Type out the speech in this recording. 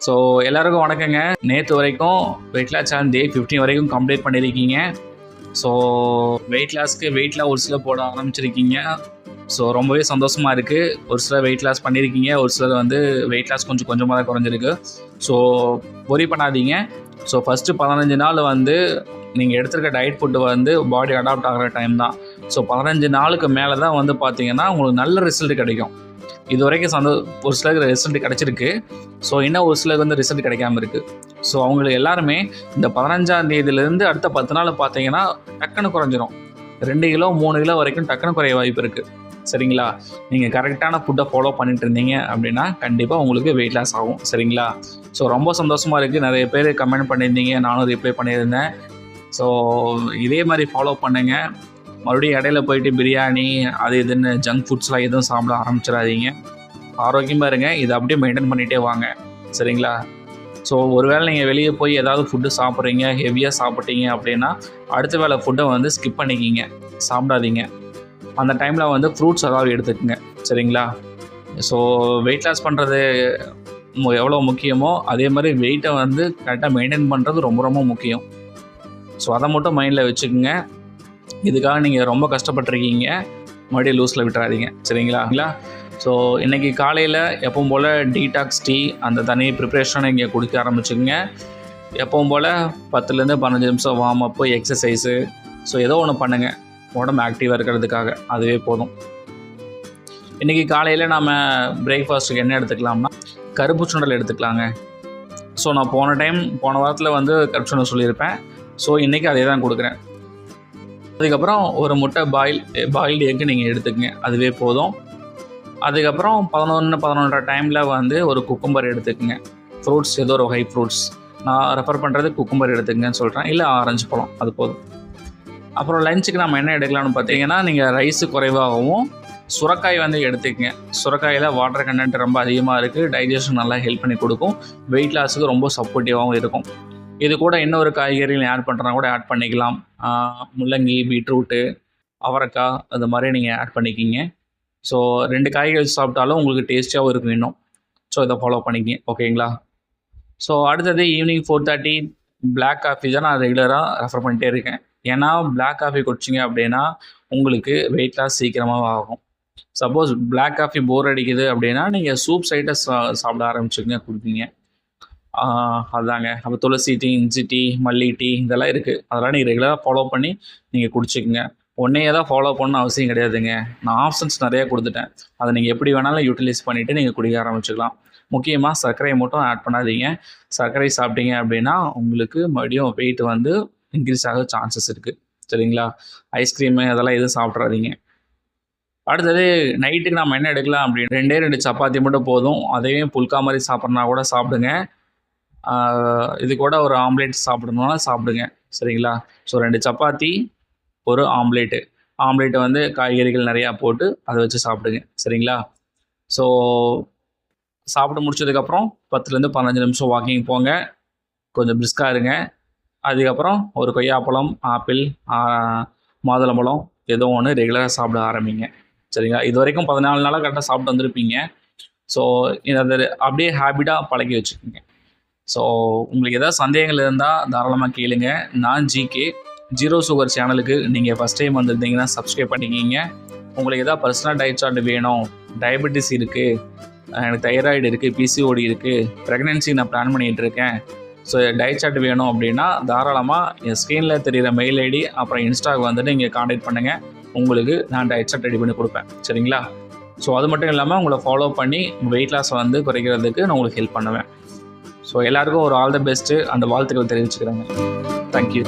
So எல்லாருக்கும் வணக்கங்க. நேற்று வரைக்கும் வெயிட் லாஸ் சேலஞ்ச் டே 15 வரைக்கும் கம்ப்ளீட் பண்ணியிருக்கீங்க. ஸோ வெயிட் ஒரு சிலர் போட ஆரம்பிச்சிருக்கீங்க. ஸோ ரொம்பவே சந்தோஷமாக இருக்குது. ஒரு சிலர் வெயிட் லாஸ் பண்ணியிருக்கீங்க, ஒரு சிலர் வெயிட் லாஸ் கொஞ்சம் கொஞ்சமாக தான் குறைஞ்சிருக்கு. ஸோ worry பண்ணாதீங்க. ஸோ ஃபஸ்ட்டு 15 நாள் நீங்கள் எடுத்துருக்க டயட் ஃபுட்டு பாடி அடாப்ட் ஆகிற டைம் தான். ஸோ 15 நாளுக்கு மேலே தான் பார்த்தீங்கன்னா உங்களுக்கு நல்ல ரிசல்ட் கிடைக்கும். இது வரைக்கும் ஒரு சிலருக்கு ரிசல்ட் கிடச்சிருக்கு. ஸோ இன்னும் ஒரு சிலருக்கு ரிசல்ட் கிடைக்காம இருக்குது. ஸோ அவங்களுக்கு எல்லாருமே இந்த 15ஆம் தேதியிலேருந்து அடுத்த 10 நாள் பார்த்தீங்கன்னா டக்குன்னு குறைஞ்சிரும். 2 கிலோ 3 கிலோ வரைக்கும் டக்குன்னு குறைய வாய்ப்பு இருக்குது. சரிங்களா? நீங்கள் கரெக்டான ஃபுட்டை ஃபாலோ பண்ணிட்டு இருந்தீங்க அப்படின்னா கண்டிப்பாக உங்களுக்கு வெயிட் லாஸ் ஆகும். சரிங்களா? ஸோ ரொம்ப சந்தோஷமாக இருக்குது. நிறைய பேர் கமெண்ட் பண்ணியிருந்தீங்க, நானும் ரிப்ளை பண்ணியிருந்தேன். ஸோ இதே மாதிரி ஃபாலோ பண்ணுங்கள். மறுபடியும் இடையில போயிட்டு பிரியாணி அது இதுன்னு ஜங்க் ஃபுட்ஸ்லாம் எதுவும் சாப்பிட ஆரம்பிச்சிடாதீங்க. ஆரோக்கியமாக இருங்க. இதை அப்படியே மெயின்டைன் பண்ணிகிட்டே வாங்க. சரிங்களா? ஸோ ஒருவேளை நீங்கள் வெளியே போய் ஏதாவது ஃபுட்டு சாப்பிட்றீங்க, ஹெவியாக சாப்பிட்டீங்க அப்படின்னா அடுத்த வேளை ஃபுட்டை ஸ்கிப் பண்ணிக்கிங்க, சாப்பிடாதீங்க. அந்த டைமில் ஃப்ரூட்ஸ் ஏதாவது எடுத்துக்கோங்க. சரிங்களா? ஸோ வெயிட் லாஸ் பண்ணுறது எவ்வளோ முக்கியமோ அதே மாதிரி வெயிட்டை கரெக்டாக மெயின்டைன் பண்ணுறது ரொம்ப ரொம்ப முக்கியம். ஸோ அதை மட்டும் மைண்டில் வச்சுக்கோங்க. இதுக்காக நீங்கள் ரொம்ப கஷ்டப்பட்டுருக்கீங்க, மறுபடியும் லூஸில் விட்டுறாதீங்க. சரிங்களா? ஸோ இன்றைக்கி காலையில் எப்பவும் போல் டீடாக்ஸ் டீ அந்த தனி ப்ரிப்ரேஷனை இங்கே குடிக்க ஆரம்பிச்சுக்கோங்க. எப்பவும் போல் 10லேருந்து 15 நிமிஷம் வார்ம் அப்பு, எக்ஸசைஸு. ஸோ ஏதோ ஒன்று பண்ணுங்கள் உடம்பு ஆக்டிவாக இருக்கிறதுக்காக, அதுவே போதும். இன்றைக்கி காலையில் நாம் பிரேக்ஃபாஸ்ட்டுக்கு என்ன எடுத்துக்கலாம்னா கருப்பு சுண்டல் எடுத்துக்கலாங்க. ஸோ நான் போன வாரத்தில் கருப்பு சுண்டல் சொல்லியிருப்பேன். ஸோ இன்றைக்கி அதே தான் கொடுக்குறேன். அதுக்கப்புறம் ஒரு முட்டை பாயில்டு எக்கு நீங்கள் எடுத்துக்கங்க, அதுவே போதும். அதுக்கப்புறம் 11:30 டைமில் ஒரு குக்கும்பர் எடுத்துக்கங்க. ஃப்ரூட்ஸ் ஏதோ ஒரு வகை ஃப்ரூட்ஸ், நான் ரெஃபர் பண்ணுறது குக்கும்பர் எடுத்துக்கங்கன்னு சொல்கிறேன், இல்லை ஆரஞ்சு பழம், அது போதும். அப்புறம் லஞ்சுக்கு நம்ம என்ன எடுக்கலாம்னு பார்த்தீங்கன்னா நீங்கள் ரைஸு குறைவாகவும் சுரக்காய் எடுத்துக்கங்க. சுரக்காயில் வாட்டர் கண்டென்ட் ரொம்ப அதிகமாக இருக்குது, டைஜஷன் நல்லா ஹெல்ப் பண்ணி கொடுக்கும், வெயிட் லாஸுக்கு ரொம்ப சப்போர்ட்டிவாகவும் இருக்கும். இது கூட இன்னொரு காய்கறிகள் ஆட் பண்ணுறனா கூட ஆட் பண்ணிக்கலாம். முள்ளங்கி, பீட்ரூட்டு, அவரைக்காய் அது மாதிரி நீங்கள் ஆட் பண்ணிக்கிங்க. ஸோ 2 காய்கறி சாப்பிட்டாலும் உங்களுக்கு டேஸ்டியாகவும் இருக்கும் இன்னும். ஸோ இதை ஃபாலோ பண்ணிக்கிங்க. ஓகேங்களா? ஸோ அடுத்தது ஈவினிங் 4:30 பிளாக் காஃபி தான் நான் ரெகுலராக ரெஃபர் பண்ணிகிட்டே இருக்கேன். ஏன்னா பிளாக் காஃபி குடிச்சிங்க அப்படின்னா உங்களுக்கு வெயிட் லாஸ் சீக்கிரமாக ஆகும். சப்போஸ் பிளாக் காஃபி போர் அடிக்குது அப்படின்னா நீங்கள் சூப் சைட்டை சாப்பிட ஆரம்பிச்சுக்கங்க, குடிப்பீங்க. அதாங்க. அப்போ துளசி டீ, இஞ்சி டீ, மல்லி டீ இதெல்லாம் இருக்குது. அதெல்லாம் நீங்கள் ரெகுலராக ஃபாலோ பண்ணி நீங்கள் குடிச்சிக்கங்க. ஒன்றையே தான் ஃபாலோ பண்ணணும் அவசியம் கிடையாதுங்க. நான் ஆப்ஷன்ஸ் நிறையா கொடுத்துட்டேன். அதை நீங்கள் எப்படி வேணாலும் யூட்டிலைஸ் பண்ணிவிட்டு நீங்கள் குடிக்க ஆரம்பிச்சிக்கலாம். முக்கியமாக சர்க்கரையை மட்டும் ஆட் பண்ணாதீங்க. சர்க்கரை சாப்பிட்டீங்க அப்படின்னா உங்களுக்கு மறுபடியும் வெயிட் இன்க்ரீஸ் ஆக சான்சஸ் இருக்குது. சரிங்களா? ஐஸ்கிரீமு அதெல்லாம் எதுவும் சாப்பிட்றாதீங்க. அடுத்தது நைட்டுக்கு நம்ம என்ன எடுக்கலாம் அப்படின்னு 2 சப்பாத்தி மட்டும் போதும். அதையும் புல்கா மாதிரி சாப்பிட்றனா கூட சாப்பிடுங்க. இது கூட ஒரு ஆம்லேட் சாப்பிடணுன்னா சாப்பிடுங்க. சரிங்களா? ஸோ 2 சப்பாத்தி, ஒரு ஆம்லேட்டு காய்கறிகள் நிறையா போட்டு அதை வச்சு சாப்பிடுங்க. சரிங்களா? ஸோ சாப்பிட்டு முடிச்சதுக்கப்புறம் 10லேருந்து 15 நிமிஷம் வாக்கிங் போங்க, கொஞ்சம் பிரிஸ்காக இருங்க. அதுக்கப்புறம் ஒரு கொய்யாப்பழம், ஆப்பிள், மாதுளம்பழம் ஏதோ ஒன்று ரெகுலராக சாப்பிட ஆரம்பிங்க. சரிங்களா? இது வரைக்கும் 14 நாளாக கரெக்டாக சாப்பிட்டு வந்திருப்பீங்க. ஸோ இதை அப்படியே ஹேபிட்டாக பழகி வச்சுக்கோங்க. ஸோ உங்களுக்கு எதாவது சந்தேகங்கள் இருந்தால் தாராளமாக கேளுங்க. நான் ஜிகே ஜீரோ சுகர் சேனலுக்கு நீங்கள் ஃபஸ்ட் டைம் வந்திருந்தீங்கன்னா சப்ஸ்கிரைப் பண்ணிக்கிங்க. உங்களுக்கு எதாவது பர்சனல் டயட் சார்ட் வேணும், டயபெட்டிஸ் இருக்குது, எனக்கு தைராய்டு இருக்குது, பிசிஓடி இருக்குது, ப்ரெக்னென்சி நான் பிளான் பண்ணிகிட்டு இருக்கேன், ஸோ டயட் சார்ட் வேணும் அப்படின்னா தாராளமாக என் ஸ்க்ரீனில் தெரிகிற மெயில் ஐடி அப்புறம் இன்ஸ்டாவுக்கு நீங்கள் காண்டாக்ட் பண்ணுங்கள். உங்களுக்கு நான் டயட் சார்ட் ரெடி பண்ணி கொடுப்பேன். சரிங்களா? ஸோ அது மட்டும் இல்லாமல் உங்களை ஃபாலோ பண்ணி வெயிட் லாஸ் குறைக்கிறதுக்கு நான் உங்களுக்கு ஹெல்ப் பண்ணுவேன். ஸோ எல்லாருக்கும் ஒரு ஆல் த பெஸ்ட்டு அந்த வாழ்த்துக்கள் தெரிவிச்சுக்கிறேங்க. தேங்க்யூ.